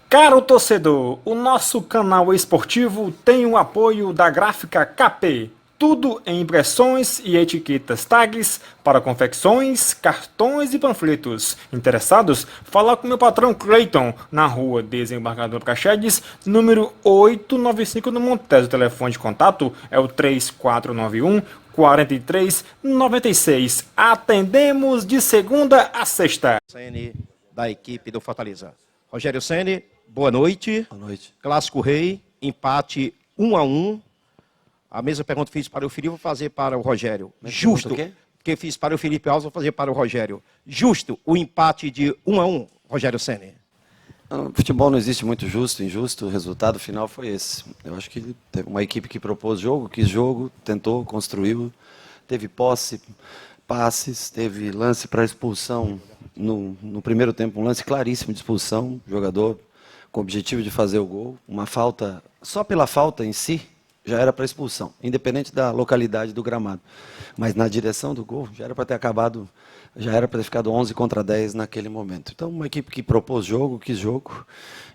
Caro torcedor, o nosso canal esportivo tem o apoio da Gráfica KP. Tudo em impressões e etiquetas tags para confecções, cartões e panfletos. Interessados? Fala com meu patrão Clayton, na rua Desembargador Praxedes, número 895 no Montes. O telefone de contato é o 3491 4396. Atendemos de segunda a sexta. Ceni, da equipe do Fortaleza. Rogério Ceni, boa noite. Boa noite. Clássico Rei, empate 1-1. A mesma pergunta que fiz para o Felipe, vou fazer para o Rogério. Justo, que fiz para o Felipe Alves, vou fazer para o Rogério. Justo o empate de 1-1, Rogério Ceni? No futebol não existe muito justo, injusto, o resultado final foi esse. Eu acho que teve uma equipe que propôs jogo, quis jogo, tentou, construiu, teve posse, passes, teve lance para expulsão no primeiro tempo, um lance claríssimo de expulsão, jogador com o objetivo de fazer o gol, uma falta, só pela falta em si, já era para expulsão, independente da localidade do gramado. Mas na direção do gol, já era para ter acabado, já era para ter ficado 11-10 naquele momento. Então, uma equipe que propôs jogo, quis jogo,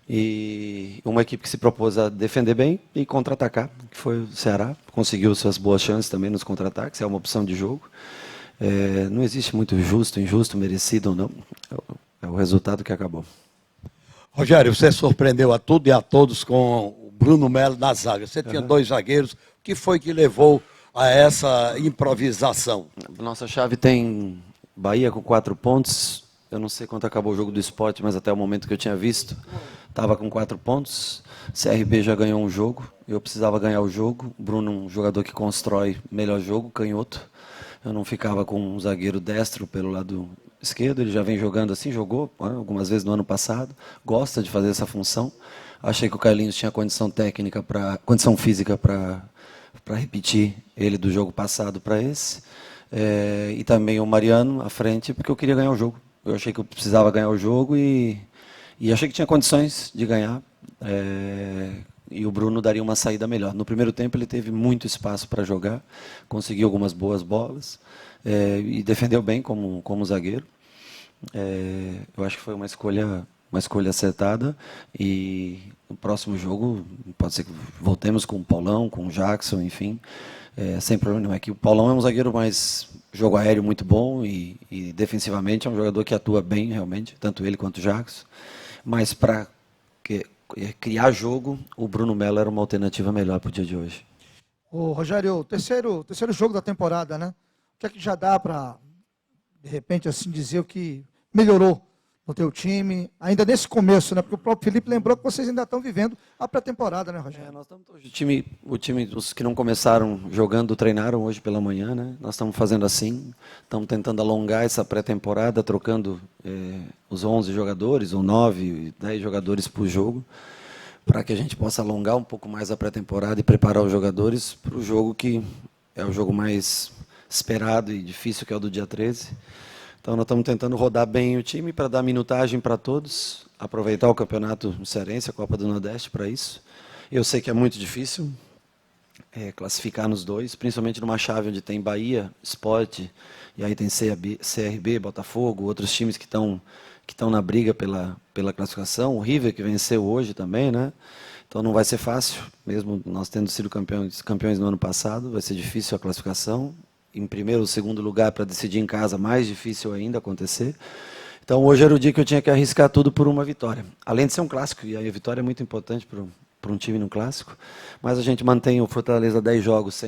e uma equipe que se propôs a defender bem e contra-atacar, que foi o Ceará, conseguiu suas boas chances também nos contra-ataques, é uma opção de jogo. Não existe muito justo, injusto, merecido ou não, é o resultado que acabou. Rogério, você surpreendeu a tudo e a todos com o Bruno Melo na zaga. Você tinha dois zagueiros. O que foi que levou a essa improvisação? Nossa chave tem Bahia com 4 pontos. Eu não sei quanto acabou o jogo do Sport, mas até o momento que eu tinha visto, estava com 4 pontos. CRB já ganhou um jogo. Eu precisava ganhar o jogo. Bruno, um jogador que constrói melhor jogo, canhoto. Eu não ficava com um zagueiro destro pelo lado esquerdo, ele já vem jogando assim, jogou algumas vezes no ano passado, gosta de fazer essa função. Achei que o Carlinhos tinha condição física para repetir ele do jogo passado para esse. E também o Mariano à frente, porque eu queria ganhar o jogo. Eu achei que eu precisava ganhar o jogo e achei que tinha condições de ganhar. E o Bruno daria uma saída melhor. No primeiro tempo ele teve muito espaço para jogar, conseguiu algumas boas bolas e defendeu bem como zagueiro. Eu acho que foi uma escolha acertada e no próximo jogo pode ser que voltemos com o Paulão, com o Jackson, enfim, sem problema nenhum. É que o Paulão é um zagueiro mais jogo aéreo muito bom e defensivamente é um jogador que atua bem realmente, tanto ele quanto o Jackson, mas para criar jogo, o Bruno Melo era uma alternativa melhor para o dia de hoje. Ô, Rogério, o terceiro jogo da temporada, né? O que é que já dá para, de repente, assim dizer o que melhorou no teu time, ainda nesse começo, né? Porque o próprio Felipe lembrou que vocês ainda estão vivendo a pré-temporada, né, Rogério? Nós estamos o time, os que não começaram jogando, treinaram hoje pela manhã, né? Nós estamos fazendo assim, estamos tentando alongar essa pré-temporada, trocando os 11 jogadores, ou 9, 10 jogadores por jogo, para que a gente possa alongar um pouco mais a pré-temporada e preparar os jogadores para o jogo que é o jogo mais esperado e difícil, que é o do dia 13. Então, nós estamos tentando rodar bem o time para dar minutagem para todos, aproveitar o campeonato cearense, a Copa do Nordeste, para isso. Eu sei que é muito difícil classificar nos dois, principalmente numa chave onde tem Bahia, Sport, e aí tem CRB, Botafogo, outros times que estão na briga pela classificação. O River, que venceu hoje também, né? Então, não vai ser fácil, mesmo nós tendo sido campeões no ano passado, vai ser difícil a classificação. Em primeiro ou segundo lugar para decidir em casa, mais difícil ainda acontecer. Então, hoje era o dia que eu tinha que arriscar tudo por uma vitória. Além de ser um clássico, e a vitória é muito importante para um time no clássico, mas a gente mantém o Fortaleza 10 jogos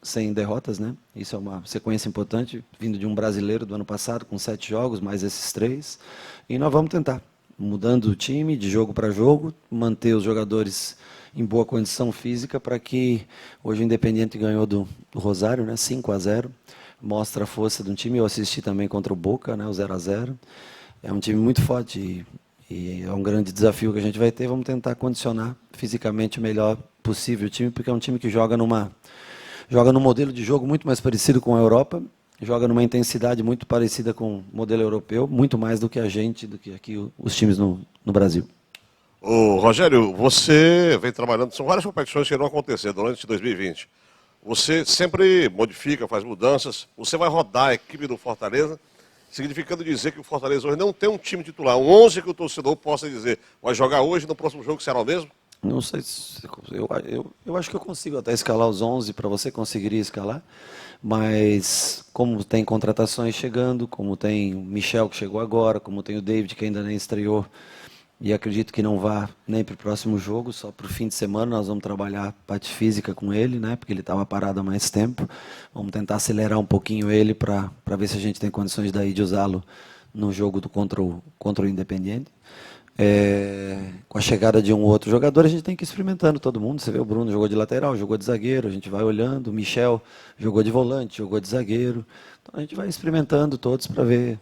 sem derrotas, né? Isso é uma sequência importante, vindo de um brasileiro do ano passado, com 7 jogos, mais esses 3. E nós vamos tentar, mudando o time de jogo para jogo, manter os jogadores em boa condição física, para que hoje o Independiente ganhou do Rosário, né, 5-0, mostra a força de um time. Eu assisti também contra o Boca, né, o 0-0. É um time muito forte e é um grande desafio que a gente vai ter. Vamos tentar condicionar fisicamente o melhor possível o time, porque é um time que joga num modelo de jogo muito mais parecido com a Europa, joga numa intensidade muito parecida com o modelo europeu, muito mais do que a gente, do que aqui os times no Brasil. Ô, Rogério, você vem trabalhando, são várias competições que irão acontecer durante 2020. Você sempre modifica, faz mudanças, você vai rodar a equipe do Fortaleza significando dizer que o Fortaleza hoje não tem um time titular, um 11 que o torcedor possa dizer, vai jogar hoje, no próximo jogo será o mesmo? Não sei se eu acho que eu consigo até escalar os 11 para você conseguiria escalar, mas como tem contratações chegando, como tem o Michel que chegou agora, como tem o David que ainda nem estreou, e acredito que não vá nem para o próximo jogo, só para o fim de semana nós vamos trabalhar a parte física com ele, né? Porque ele estava parado há mais tempo. Vamos tentar acelerar um pouquinho ele para ver se a gente tem condições daí de usá-lo no jogo contra o Independiente. Com a chegada de um outro jogador, a gente tem que ir experimentando todo mundo. Você vê, o Bruno jogou de lateral, jogou de zagueiro, a gente vai olhando. O Michel jogou de volante, jogou de zagueiro. Então a gente vai experimentando todos para ver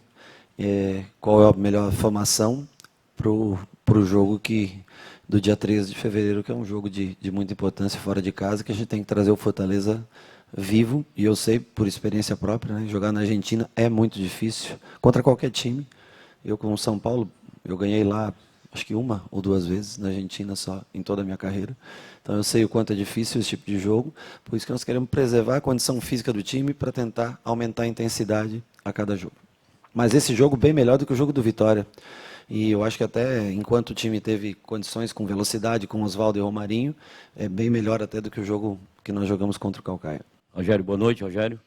qual é a melhor formação para o jogo do dia 13 de fevereiro, que é um jogo de muita importância fora de casa, que a gente tem que trazer o Fortaleza vivo. E eu sei, por experiência própria, né, jogar na Argentina é muito difícil, contra qualquer time. Eu, com o São Paulo, eu ganhei lá, acho que 1 ou 2 vezes na Argentina só, em toda a minha carreira. Então eu sei o quanto é difícil esse tipo de jogo, por isso que nós queremos preservar a condição física do time para tentar aumentar a intensidade a cada jogo. Mas esse jogo bem melhor do que o jogo do Vitória. E eu acho que até enquanto o time teve condições com velocidade, com Oswaldo e Romarinho, é bem melhor até do que o jogo que nós jogamos contra o Calcaia. Rogério, boa noite, Rogério.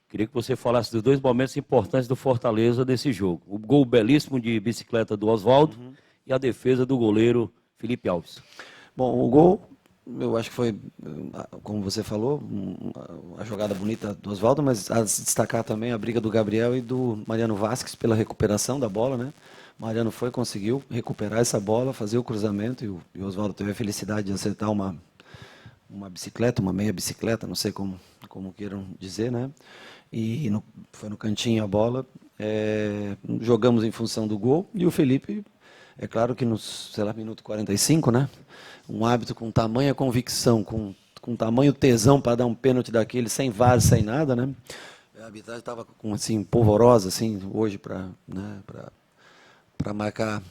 Queria que você falasse dos 2 momentos importantes do Fortaleza nesse jogo. O gol belíssimo de bicicleta do Oswaldo e a defesa do goleiro Felipe Alves. Bom, o gol, eu acho que foi, como você falou, a jogada bonita do Oswaldo, mas a destacar também a briga do Gabriel e do Mariano Vasquez pela recuperação da bola, né? Mariano conseguiu recuperar essa bola, fazer o cruzamento e o Oswaldo teve a felicidade de acertar uma bicicleta, uma meia bicicleta, não sei como queiram dizer, né? E foi no cantinho a bola. Jogamos em função do gol e o Felipe, é claro que nos, minuto 45, né? Um hábito com tamanha convicção, com tamanho tesão para dar um pênalti daquele, sem VAR, sem nada, né? A arbitragem estava assim, polvorosa assim, hoje para marcar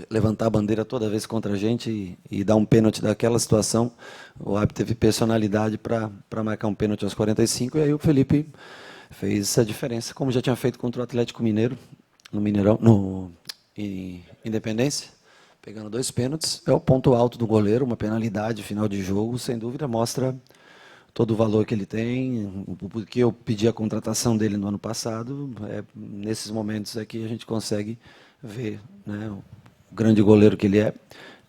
levantar a bandeira toda vez contra a gente e dar um pênalti daquela situação. O árbitro teve personalidade para marcar um pênalti aos 45 e aí o Felipe fez essa diferença, como já tinha feito contra o Atlético Mineiro, no Mineirão, em Independência, pegando 2 pênaltis. É o ponto alto do goleiro, uma penalidade final de jogo, sem dúvida, mostra todo o valor que ele tem, porque eu pedi a contratação dele no ano passado. Nesses momentos aqui a gente consegue ver, né, o grande goleiro que ele é,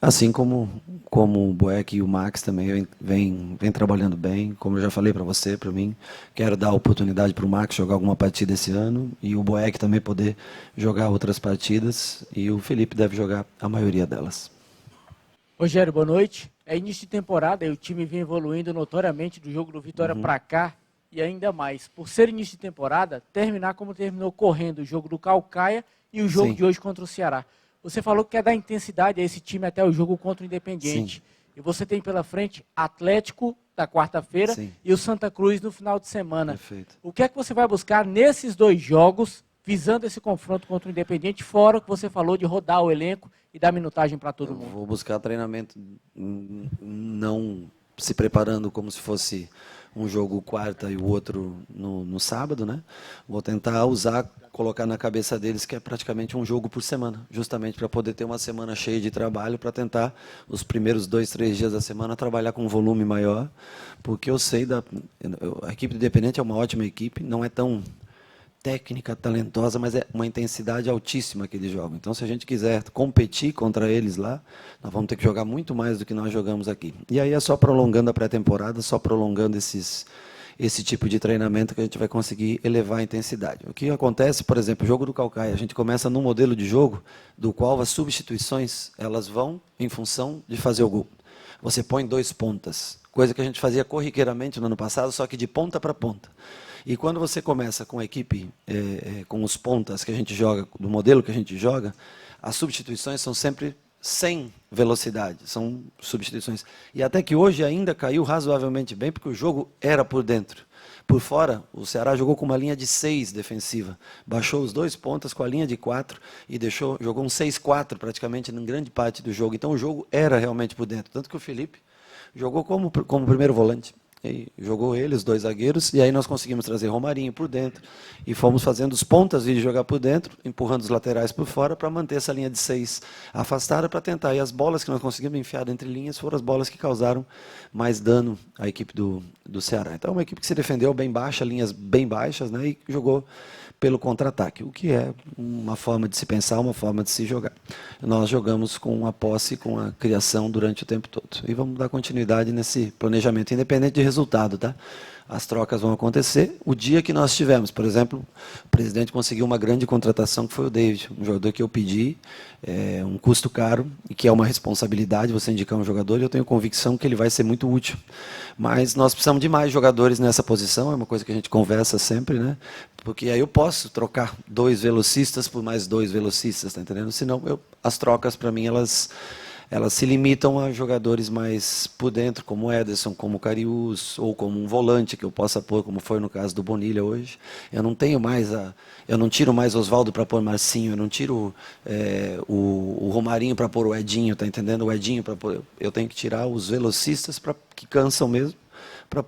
assim como o Boeck e o Max também vem trabalhando bem, como eu já falei para você, para mim, quero dar a oportunidade para o Max jogar alguma partida esse ano, e o Boeck também poder jogar outras partidas, e o Felipe deve jogar a maioria delas. Rogério, boa noite. É início de temporada e o time vem evoluindo notoriamente do jogo do Vitória para cá, e ainda mais, por ser início de temporada, terminar como terminou, correndo o jogo do Calcaia e o jogo de hoje contra o Ceará. Você falou que quer dar intensidade a esse time até o jogo contra o Independiente. Sim. E você tem pela frente Atlético da quarta-feira e o Santa Cruz no final de semana. Perfeito. O que é que você vai buscar nesses 2 jogos, visando esse confronto contra o Independiente, fora o que você falou de rodar o elenco e dar minutagem para todo mundo? Vou buscar treinamento, não se preparando como se fosse um jogo quarta e o outro no sábado, né? Vou tentar colocar na cabeça deles que é praticamente um jogo por semana, justamente para poder ter uma semana cheia de trabalho, para tentar os primeiros 2, 3 dias da semana trabalhar com um volume maior, porque eu sei a equipe do Independente é uma ótima equipe, não é tão técnica, talentosa, mas é uma intensidade altíssima que eles jogam. Então, se a gente quiser competir contra eles lá, nós vamos ter que jogar muito mais do que nós jogamos aqui. E aí é só prolongando a pré-temporada, só prolongando esse tipo de treinamento que a gente vai conseguir elevar a intensidade. O que acontece, por exemplo, o jogo do Calcaia, a gente começa num modelo de jogo do qual as substituições elas vão em função de fazer o gol. Você põe 2 pontas, coisa que a gente fazia corriqueiramente no ano passado, só que de ponta para ponta. E quando você começa com a equipe, com os pontas que a gente joga, do modelo que a gente joga, as substituições são sempre sem velocidade, são substituições. E até que hoje ainda caiu razoavelmente bem, porque o jogo era por dentro. Por fora, o Ceará jogou com uma linha de 6 defensiva, baixou os 2 pontas com a linha de 4 e jogou um 6-4 praticamente em grande parte do jogo. Então o jogo era realmente por dentro, tanto que o Felipe jogou como primeiro volante. E jogou ele, os 2 zagueiros, e aí nós conseguimos trazer Romarinho por dentro. E fomos fazendo os pontas vir jogar por dentro, empurrando os laterais por fora para manter essa linha de 6 afastada para tentar. E as bolas que nós conseguimos enfiar entre linhas foram as bolas que causaram mais dano à equipe do Ceará. Então, uma equipe que se defendeu bem baixa, linhas bem baixas, né, e jogou pelo contra-ataque, o que é uma forma de se pensar, uma forma de se jogar. Nós jogamos com a posse, com a criação durante o tempo todo. E vamos dar continuidade nesse planejamento, independente de resultado, tá? As trocas vão acontecer. O dia que nós tivemos, por exemplo, o presidente conseguiu uma grande contratação, que foi o David, um jogador que eu pedi, um custo caro, e que é uma responsabilidade você indicar um jogador, e eu tenho convicção que ele vai ser muito útil. Mas nós precisamos de mais jogadores nessa posição, é uma coisa que a gente conversa sempre, né? Porque aí eu posso trocar 2 velocistas por mais 2 velocistas, tá entendendo? Senão, as trocas, para mim, elas se limitam a jogadores mais por dentro, como o Ederson, como o Cariús, ou como um volante que eu possa pôr, como foi no caso do Bonilha hoje. Eu não tenho mais eu não tiro mais Oswaldo para pôr Marcinho, eu não tiro o Romarinho para pôr o Edinho, tá entendendo? O Edinho para pôr. Eu tenho que tirar os velocistas que cansam mesmo, para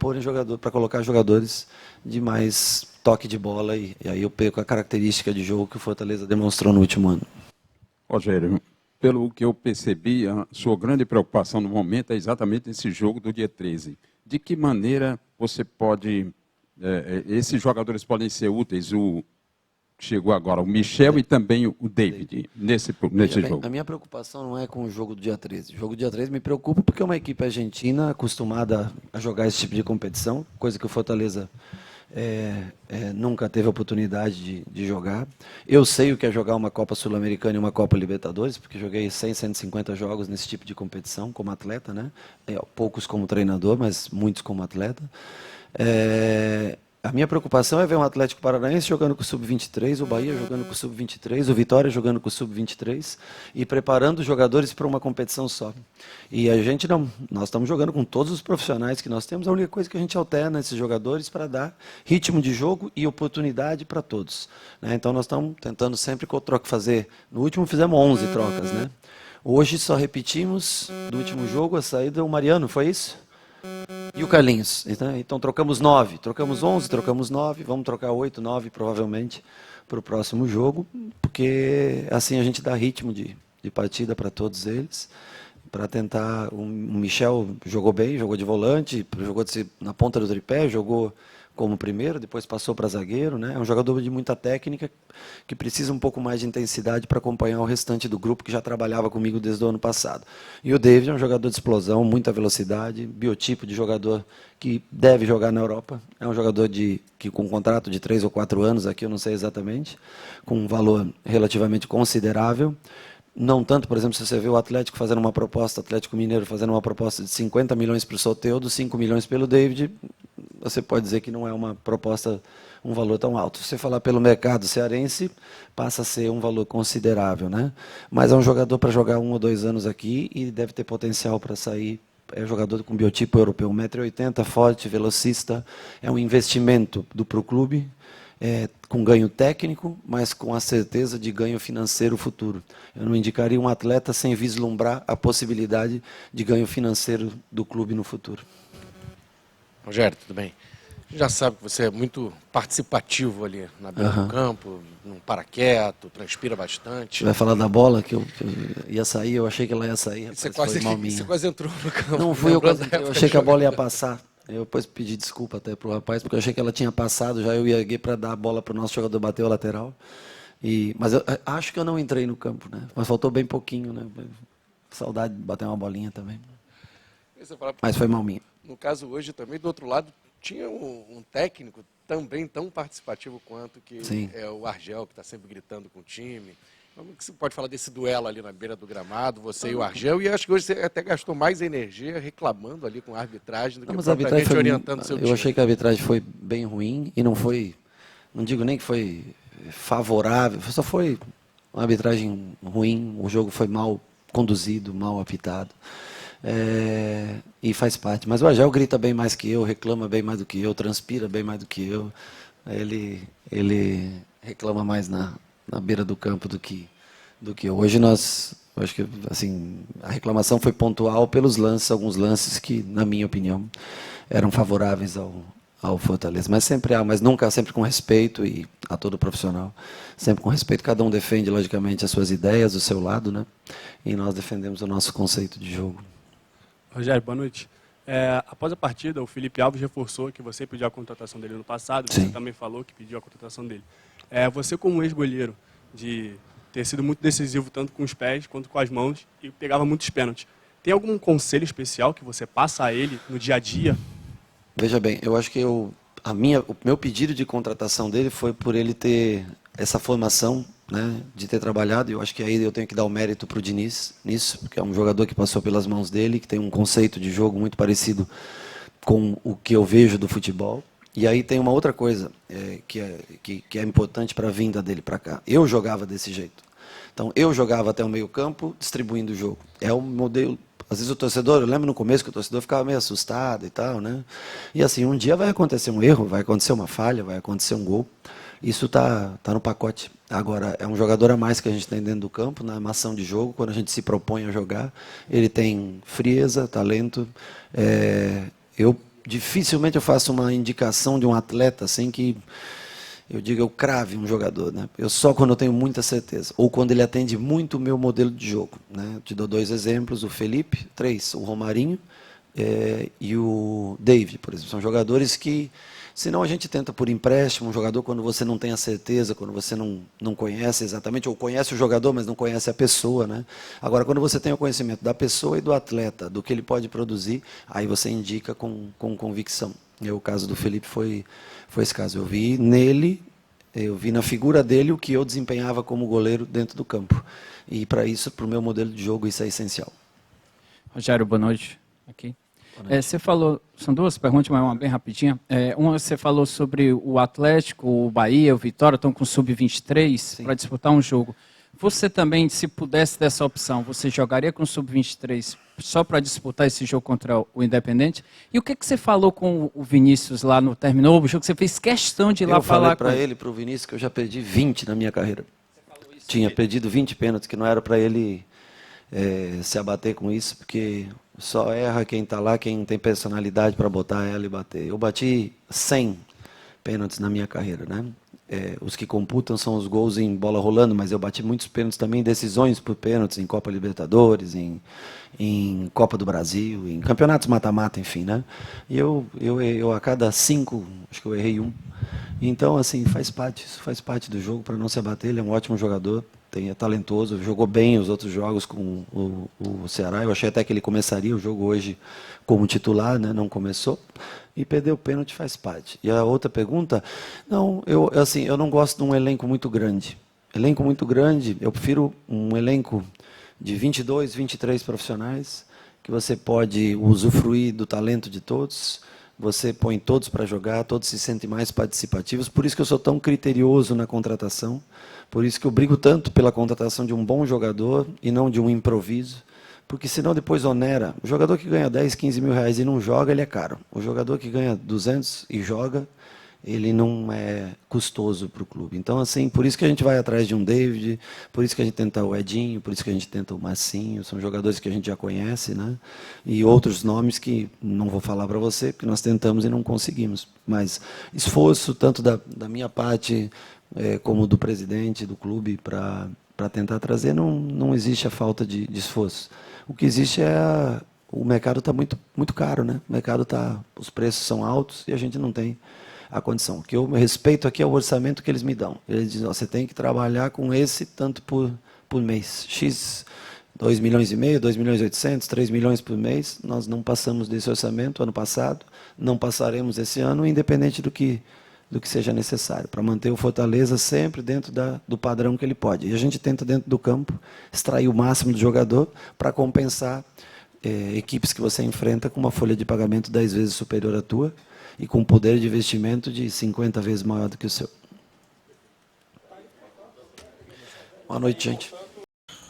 colocar jogadores de mais toque de bola, e aí eu perco a característica de jogo que o Fortaleza demonstrou no último ano. Rogério, pelo que eu percebi, a sua grande preocupação no momento é exatamente esse jogo do dia 13. De que maneira você pode... esses jogadores podem ser úteis, chegou agora o Michel e também o David, nesse jogo? A minha preocupação não é com o jogo do dia 13. O jogo do dia 13 me preocupa porque é uma equipe argentina acostumada a jogar esse tipo de competição, coisa que o Fortaleza nunca teve a oportunidade de jogar. Eu sei o que é jogar uma Copa Sul-Americana e uma Copa Libertadores, porque joguei 150 jogos nesse tipo de competição como atleta, né? Poucos como treinador, mas muitos como atleta. A minha preocupação é ver um Atlético Paranaense jogando com o Sub-23, o Bahia jogando com o Sub-23, o Vitória jogando com o Sub-23 e preparando os jogadores para uma competição só. E a gente não, nós estamos jogando com todos os profissionais que nós temos, a única coisa que a gente alterna esses jogadores para dar ritmo de jogo e oportunidade para todos, né? Então nós estamos tentando sempre fazer, no último fizemos 11 trocas, né? Hoje só repetimos do último jogo a saída do Mariano, foi isso? E o Carlinhos. Então trocamos 9, trocamos 11, trocamos 9, vamos trocar 8, 9 provavelmente para o próximo jogo, porque assim a gente dá ritmo de partida para todos eles, para tentar. O Michel jogou bem, jogou de volante, jogou na ponta do tripé, jogou como primeiro, depois passou para zagueiro, né? É um jogador de muita técnica, que precisa um pouco mais de intensidade para acompanhar o restante do grupo que já trabalhava comigo desde o ano passado. E o David é um jogador de explosão, muita velocidade, biotipo de jogador que deve jogar na Europa. É um jogador com um contrato de 3 ou 4 anos aqui, eu não sei exatamente, com um valor relativamente considerável. Não tanto, por exemplo, se você vê o Atlético fazendo uma proposta, Atlético Mineiro fazendo uma proposta de 50 milhões para o Soteldo, 5 milhões pelo David, você pode dizer que não é uma proposta, um valor tão alto. Se você falar pelo mercado cearense, passa a ser um valor considerável, né? Mas é um jogador para jogar 1 ou 2 anos aqui e deve ter potencial para sair. É um jogador com biotipo europeu, 1,80 m, forte, velocista. É um investimento para o clube, com ganho técnico, mas com a certeza de ganho financeiro futuro. Eu não indicaria um atleta sem vislumbrar a possibilidade de ganho financeiro do clube no futuro. Rogério, tudo bem? A gente já sabe que você é muito participativo ali na beira do campo, não para quieto, transpira bastante. Você vai falar da bola, que eu ia sair, eu achei que ela ia sair. Rapaz, você quase entrou no campo. Não fui eu quase entrei, eu achei que a bola ia passar. Eu depois pedi desculpa até para o rapaz, porque eu achei que ela tinha passado, já eu ia erguer para dar a bola para o nosso jogador bater o lateral. Mas eu acho que eu não entrei no campo, né? Mas faltou bem pouquinho, né? Saudade de bater uma bolinha também. Mas foi mal minha. No caso hoje também, do outro lado, tinha um técnico também tão participativo quanto, que Sim. É o Argel, que está sempre gritando com o time. Como que você pode falar desse duelo ali na beira do gramado, você e o Argel? E acho que hoje você até gastou mais energia reclamando ali com a arbitragem do que propriamente orientando o seu time. Eu achei que a arbitragem foi bem ruim e não foi, não digo nem que foi favorável, só foi uma arbitragem ruim, o jogo foi mal conduzido, mal apitado. E faz parte. Mas o Argel grita bem mais que eu, reclama bem mais do que eu, transpira bem mais do que eu. Ele reclama mais na beira do campo do que eu. Hoje eu acho que assim, a reclamação foi pontual pelos lances, alguns lances que, na minha opinião, eram favoráveis ao Fortaleza. Mas sempre há, mas nunca, sempre com respeito e a todo profissional. Sempre com respeito. Cada um defende, logicamente, as suas ideias, o seu lado, né? E nós defendemos o nosso conceito de jogo. Rogério, boa noite. Após a partida, o Felipe Alves reforçou que você pediu a contratação dele no passado, Sim. você também falou que pediu a contratação dele. Você, como ex-goleiro, de ter sido muito decisivo tanto com os pés quanto com as mãos e pegava muitos pênaltis, tem algum conselho especial que você passa a ele no dia a dia? Veja bem, eu acho que o meu pedido de contratação dele foi por ele ter essa formação, né, de ter trabalhado. Eu acho que aí eu tenho que dar o mérito para o Diniz nisso, porque é um jogador que passou pelas mãos dele, que tem um conceito de jogo muito parecido com o que eu vejo do futebol. E aí tem uma outra coisa que é importante para a vinda dele para cá. Eu jogava desse jeito. Então, eu jogava até o meio-campo, distribuindo o jogo. É o modelo. Às vezes o torcedor, eu lembro no começo que o torcedor ficava meio assustado e tal, né? E assim, um dia vai acontecer um erro, vai acontecer uma falha, vai acontecer um gol. Isso tá no pacote. Agora, é um jogador a mais que a gente tem dentro do campo, na armação de jogo, quando a gente se propõe a jogar. Ele tem frieza, talento. Dificilmente eu faço uma indicação de um atleta assim que eu digo, eu crave um jogador, né? Eu só quando eu tenho muita certeza, ou quando ele atende muito o meu modelo de jogo, né? Eu te dou 2 exemplos, o Felipe, 3, o Romarinho e o David, por exemplo. São jogadores que, senão a gente tenta por empréstimo, um jogador quando você não tem a certeza, quando você não conhece exatamente, ou conhece o jogador, mas não conhece a pessoa, né? Agora, quando você tem o conhecimento da pessoa e do atleta, do que ele pode produzir, aí você indica com convicção. E o caso do Felipe foi esse caso. Eu vi nele, eu vi na figura dele o que eu desempenhava como goleiro dentro do campo. E para isso, para o meu modelo de jogo, isso é essencial. Rogério, boa noite. Aqui. Você falou, são 2 perguntas, mas uma bem rapidinha. Uma, você falou sobre o Atlético, o Bahia, o Vitória, estão com sub-23 para disputar um jogo. Você também, se pudesse ter essa opção, você jogaria com o sub-23 só para disputar esse jogo contra o Independente? E o que você falou com o Vinícius lá no terminou o jogo? Você fez questão de ir lá falar com ele? Eu falei para ele, para o Vinícius, que eu já perdi 20 na minha carreira. Tinha perdido 20 pênaltis, que não era para ele se abater com isso, porque só erra quem está lá, quem tem personalidade para botar ela e bater. Eu bati 100 pênaltis na minha carreira, né? Os que computam são os gols em bola rolando, mas eu bati muitos pênaltis também, decisões por pênaltis em Copa Libertadores, em Copa do Brasil, em campeonatos mata-mata, enfim, né? E eu a cada 5, acho que eu errei 1. Então, assim, isso faz parte do jogo, para não se abater. Ele é um ótimo jogador, é talentoso, jogou bem os outros jogos com o Ceará. Eu achei até que ele começaria o jogo hoje como titular, né? Não começou. E perder o pênalti faz parte. E a outra pergunta, não, eu não gosto de um elenco muito grande. Elenco muito grande, eu prefiro um elenco de 22, 23 profissionais, que você pode usufruir do talento de todos, você põe todos para jogar, todos se sentem mais participativos. Por isso que eu sou tão criterioso na contratação, por isso que eu brigo tanto pela contratação de um bom jogador e não de um improviso, porque senão depois onera. O jogador que ganha 10, 15 mil reais e não joga, ele é caro. O jogador que ganha 200 e joga, ele não é custoso para o clube. Então, assim, por isso que a gente vai atrás de um David, por isso que a gente tenta o Edinho, por isso que a gente tenta o Massinho, são jogadores que a gente já conhece, né? E outros nomes que não vou falar para você, porque nós tentamos e não conseguimos. Mas esforço, tanto da minha parte, como do presidente do clube, para tentar trazer, não existe a falta de esforço. O que existe o mercado está muito, muito caro, né? O mercado os preços são altos e a gente não tem a condição. O que eu respeito aqui é o orçamento que eles me dão. Eles dizem, você tem que trabalhar com esse tanto por mês. X, 2 milhões e meio, 2 milhões e 800, 3 milhões por mês. Nós não passamos desse orçamento ano passado, não passaremos esse ano, independente do que seja necessário, para manter o Fortaleza sempre dentro do padrão que ele pode. E a gente tenta, dentro do campo, extrair o máximo do jogador para compensar equipes que você enfrenta com uma folha de pagamento 10 vezes superior à tua e com um poder de investimento de 50 vezes maior do que o seu. Boa noite, gente.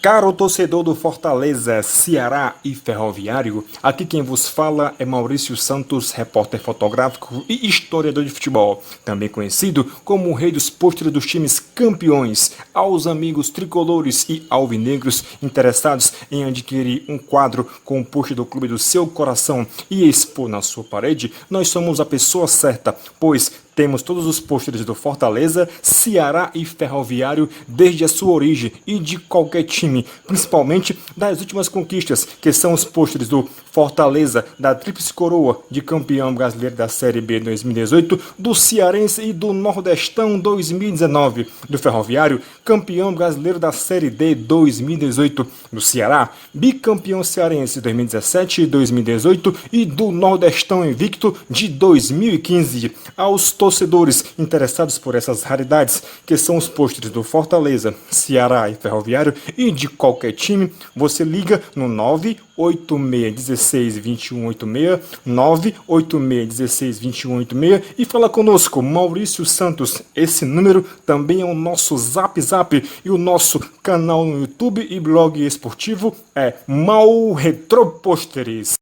Caro torcedor do Fortaleza, Ceará e Ferroviário, aqui quem vos fala é Maurício Santos, repórter fotográfico e historiador de futebol, também conhecido como o rei dos pôsteres dos times campeões. Aos amigos tricolores e alvinegros interessados em adquirir um quadro com o pôster do clube do seu coração e expor na sua parede, nós somos a pessoa certa, pois temos todos os pôsteres do Fortaleza, Ceará e Ferroviário desde a sua origem e de qualquer time, principalmente das últimas conquistas, que são os pôsteres do Fortaleza, da Tríplice Coroa de campeão brasileiro da Série B 2018, do Cearense e do Nordestão 2019, do Ferroviário, campeão brasileiro da Série D 2018, do Ceará, bicampeão cearense 2017 e 2018 e do Nordestão invicto de 2015. Aos torcedores interessados por essas raridades, que são os pôsteres do Fortaleza, Ceará e Ferroviário e de qualquer time, você liga no 986162186, 986162186 e fala conosco, Maurício Santos. Esse número também é o nosso Zap e o nosso canal no YouTube e blog esportivo é Mau Retropôsteres.